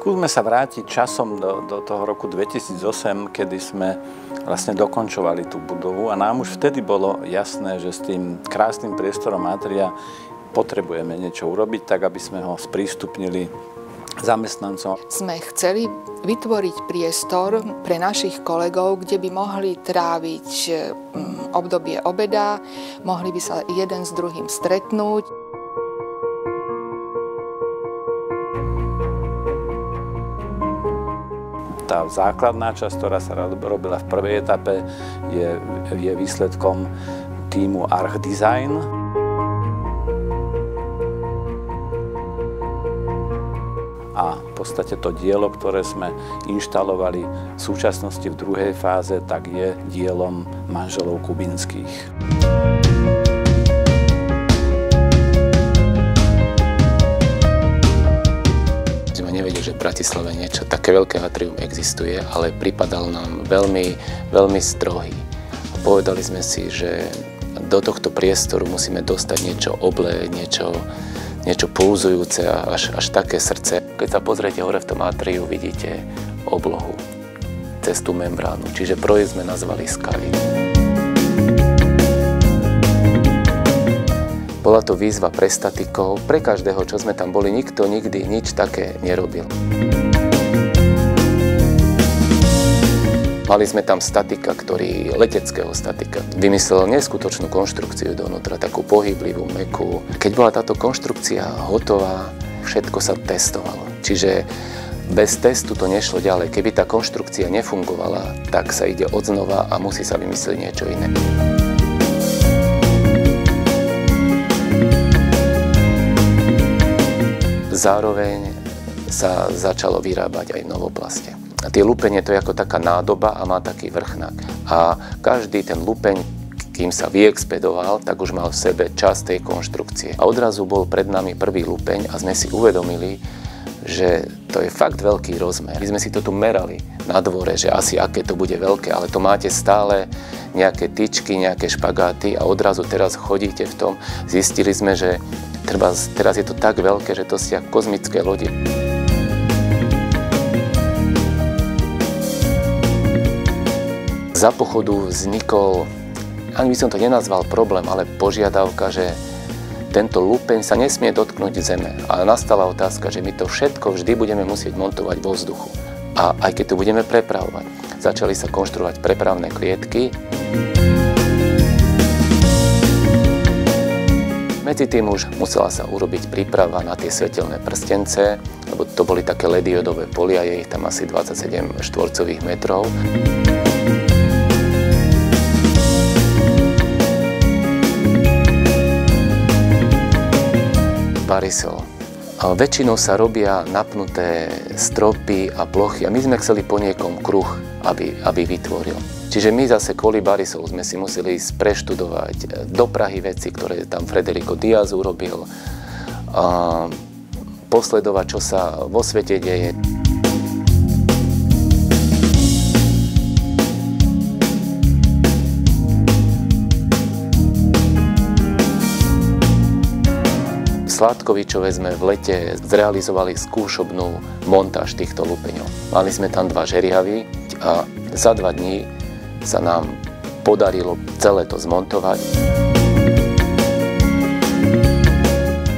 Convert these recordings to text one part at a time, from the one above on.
Skúsme sa vrátiť časom do toho roku 2008, kedy sme vlastne dokončovali tú budovu a nám už vtedy bolo jasné, že s tým krásnym priestorom Atria potrebujeme niečo urobiť, tak aby sme ho sprístupnili zamestnancom. Sme chceli vytvoriť priestor pre našich kolegov, kde by mohli tráviť obdobie obeda, mohli by sa jeden s druhým stretnúť. Tá základná časť, ktorá sa robila v prvej etape, je výsledkom týmu Arch Design. A v podstate to dielo, ktoré sme inštalovali v súčasnosti v druhej fáze, tak je dielom manželov Kubinských. Že v Bratislave niečo také veľké atrium existuje, ale pripadal nám veľmi, veľmi strohý. A povedali sme si, že do tohto priestoru musíme dostať niečo oblé, niečo pulzujúce a až také srdce. Keď sa pozriete hore v tom atriu, vidíte oblohu cez tú membránu, čiže projekt sme nazvali Sky. Bola to výzva pre statikov, pre každého, čo sme tam boli, nikto nikdy nič také nerobil. Mali sme tam statika, leteckého statika, vymyslel neskutočnú konštrukciu donútra, takú pohyblivú, mäkkú. Keď bola táto konštrukcia hotová, všetko sa testovalo. Čiže bez testu to nešlo ďalej. Keby tá konštrukcia nefungovala, tak sa ide odznova a musí sa vymyslieť niečo iné. Zároveň sa začalo vyrábať aj v Novoplaste. A tie lupenie to je ako taká nádoba a má taký vrchnák. A každý ten lupeň, kým sa vyexpedoval, tak už mal v sebe časť tej konštrukcie. A odrazu bol pred nami prvý lupeň a sme si uvedomili, že to je fakt veľký rozmer. My sme si to tu merali na dvore, že asi aké to bude veľké, ale to máte stále nejaké tyčky, nejaké špagáty a odrazu teraz chodíte v tom. Zistili sme, že teraz je to tak veľké, že to sú ako kozmické lode. Za pochodu vznikol, ani by som to nenazval problém, ale požiadavka, že tento lupeň sa nesmie dotknúť zeme. A nastala otázka, že my to všetko vždy budeme musieť montovať vo vzduchu. A aj keď to budeme prepravovať. Začali sa konštruovať prepravné klietky. Medzi tým už musela sa urobiť príprava na tie svetelné prstence, lebo to boli také LED-diodové polia, je ich tam asi 27 štvorcových metrov. Barisol. A väčšinou sa robia napnuté stropy a plochy a my sme chceli po niekom kruh, aby vytvoril. Čiže my zase kvôli Barisolu sme si museli ísť preštudovať do Prahy veci, ktoré tam Federico Diaz urobil, a posledovať, čo sa vo svete deje. V Sládkovičove sme v lete zrealizovali skúšobnú montáž týchto lupeňov. Mali sme tam 2 žerihavy a za 2 dní sa nám podarilo celé to zmontovať.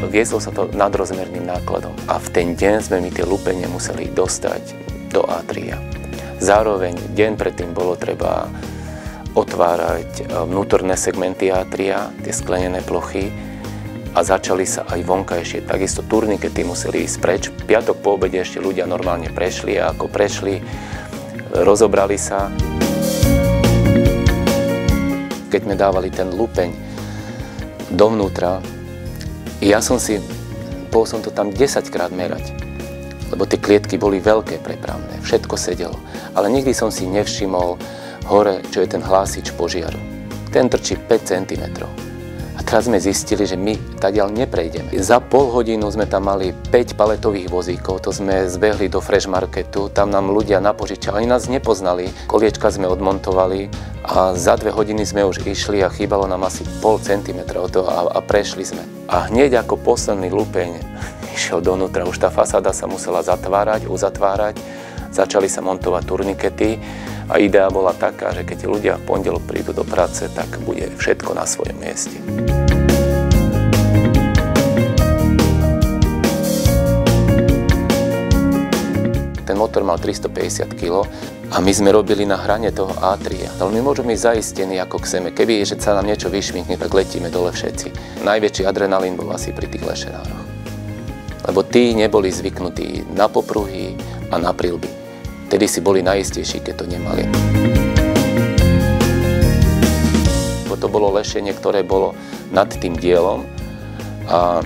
Viezlo sa to nadrozmerným nákladom a v ten deň sme my tie lupene museli dostať do atria. Zároveň deň predtým bolo treba otvárať vnútorné segmenty atria, tie sklenené plochy, a začali sa aj vonkajšie. Takisto turnikety museli ísť preč. V piatok po obede ešte ľudia normálne prešli a ako prešli, rozobrali sa. Keď sme dávali ten lupeň dovnútra, bol som to tam 10-krát merať, lebo tie klietky boli veľké prepravné, všetko sedelo. Ale nikdy som si nevšimol hore, čo je ten hlásič požiaru. Ten trčí 5 cm. A teraz sme zistili, že my tadiaľ neprejdeme. Za pol hodinu sme tam mali 5 paletových vozíkov, to sme zbehli do Fresh Marketu, tam nám ľudia napožičali, oni nás nepoznali, koliečka sme odmontovali a za 2 hodiny sme už išli a chýbalo nám asi 0,5 cm od toho a prešli sme. A hneď ako posledný lupeň išiel donútra. Už tá fasáda sa musela zatvárať, uzatvárať. Začali sa montovať turnikety a idea bola taká, že keď ľudia v pondelok prídu do práce, tak bude všetko na svojom mieste. Ten motor mal 350 kg a my sme robili na hrane toho átria. Ale my môžeme ísť zaistení, ako chceme. Keby že sa nám niečo vyšminkne, tak letíme dole všetci. Najväčší adrenalín bol asi pri tých lešenároch. Lebo tí neboli zvyknutí na popruhy a na prilby. Tedy si boli najistejší, keď to nemali. To bolo lešenie, ktoré bolo nad tým dielom a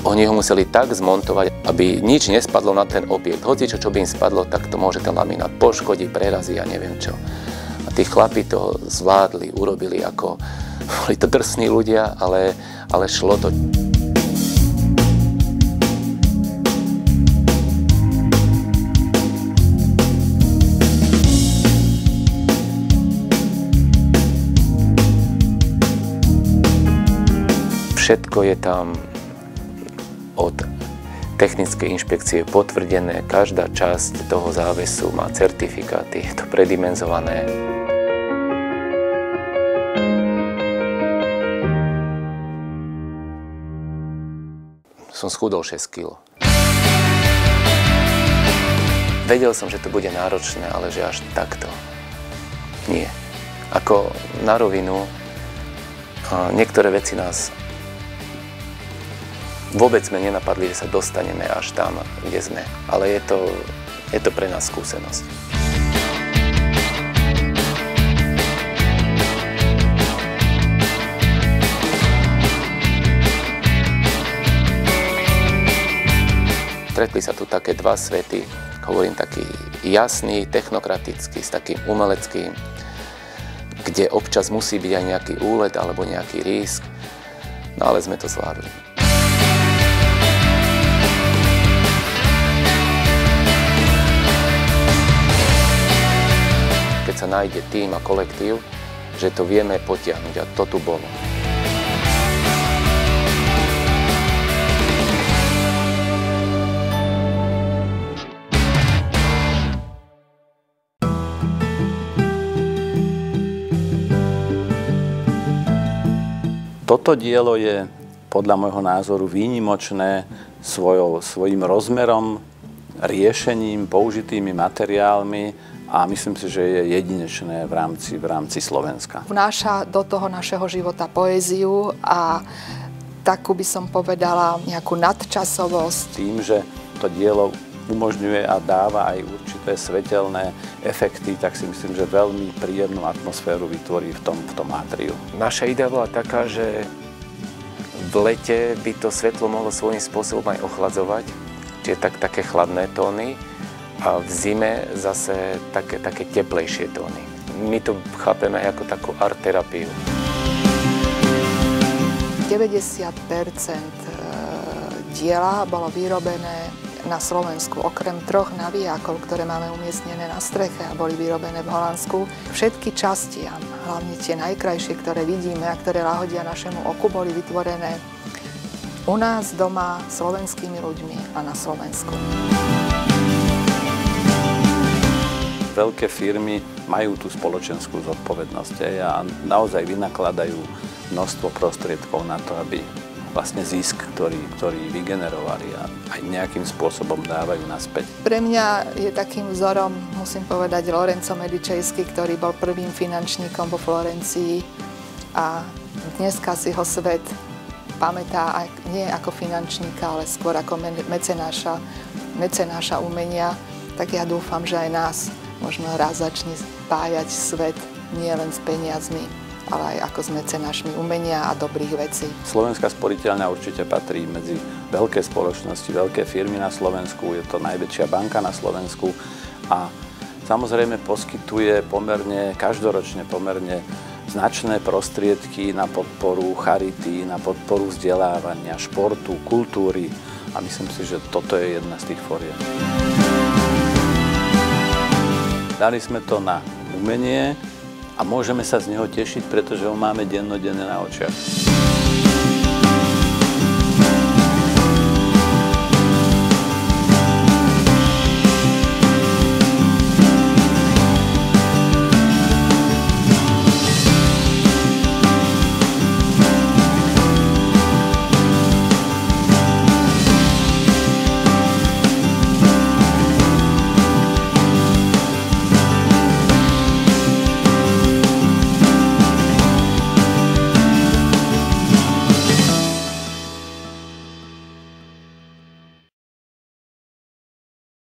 oni ho museli tak zmontovať, aby nič nespadlo na ten objekt. Hoci čo by im spadlo, tak to môže ten laminát poškodiť, prerazí a neviem čo. A tí chlapi to zvládli, urobili ako... Boli to drsní ľudia, ale šlo to. Všetko je tam od technickej inšpekcie potvrdené, každá časť toho závesu má certifikáty, je to predimenzované. Som schudol 6 kg. Vedel som, že to bude náročné, ale že až takto nie. Ako na rovinu, niektoré veci nás vôbec sme nenapadli, že sa dostaneme až tam, kde sme. Ale je to pre nás skúsenosť. Stretli sa tu také dva svety, hovorím taký jasný, technokratický, s takým umeleckým, kde občas musí byť aj nejaký úlet alebo nejaký rísk, no ale sme to zvládli. Keď sa nájde tím a kolektív, že to vieme potiahnuť a to tu bolo. Toto dielo je podľa môjho názoru výnimočné svojím rozmerom, riešením, použitými materiálmi, a myslím si, že je jedinečné v rámci Slovenska. Vnáša do toho našeho života poéziu a takú by som povedala nejakú nadčasovosť. Tým, že to dielo umožňuje a dáva aj určité svetelné efekty, tak si myslím, že veľmi príjemnú atmosféru vytvorí v tom átriu. Naša idea bola taká, že v lete by to svetlo mohlo svojím spôsobom aj ochladzovať, čiže také chladné tóny, a v zime zase také teplejšie tóny. My to chápeme ako takú art terapiu. 90% diela bolo vyrobené na Slovensku, okrem 3 navijákov, ktoré máme umiestnené na streche a boli vyrobené v Holandsku. Všetky časti, hlavne tie najkrajšie, ktoré vidíme a ktoré lahodia našemu oku, boli vytvorené u nás doma slovenskými ľuďmi a na Slovensku. Veľké firmy majú tú spoločenskú zodpovednosť a naozaj vynakladajú množstvo prostriedkov na to, aby vlastne zisk, ktorý vygenerovali a aj nejakým spôsobom dávajú naspäť. Pre mňa je takým vzorom, musím povedať, Lorenzo Medicejský, ktorý bol prvým finančníkom vo Florencii a dneska si ho svet pamätá nie ako finančníka, ale skôr ako mecenáša umenia. Tak ja dúfam, že aj nás možno raz začne spájať svet nie len s peniazmi, ale aj ako s mecenášmi umenia a dobrých vecí. Slovenská sporiteľňa určite patrí medzi veľké spoločnosti, veľké firmy na Slovensku. Je to najväčšia banka na Slovensku a samozrejme poskytuje každoročne pomerne značné prostriedky na podporu charity, na podporu vzdelávania, športu, kultúry a myslím si, že toto je jedna z tých foriem. Dali sme to na umenie a môžeme sa z neho tešiť, pretože ho máme dennodenne na očiach.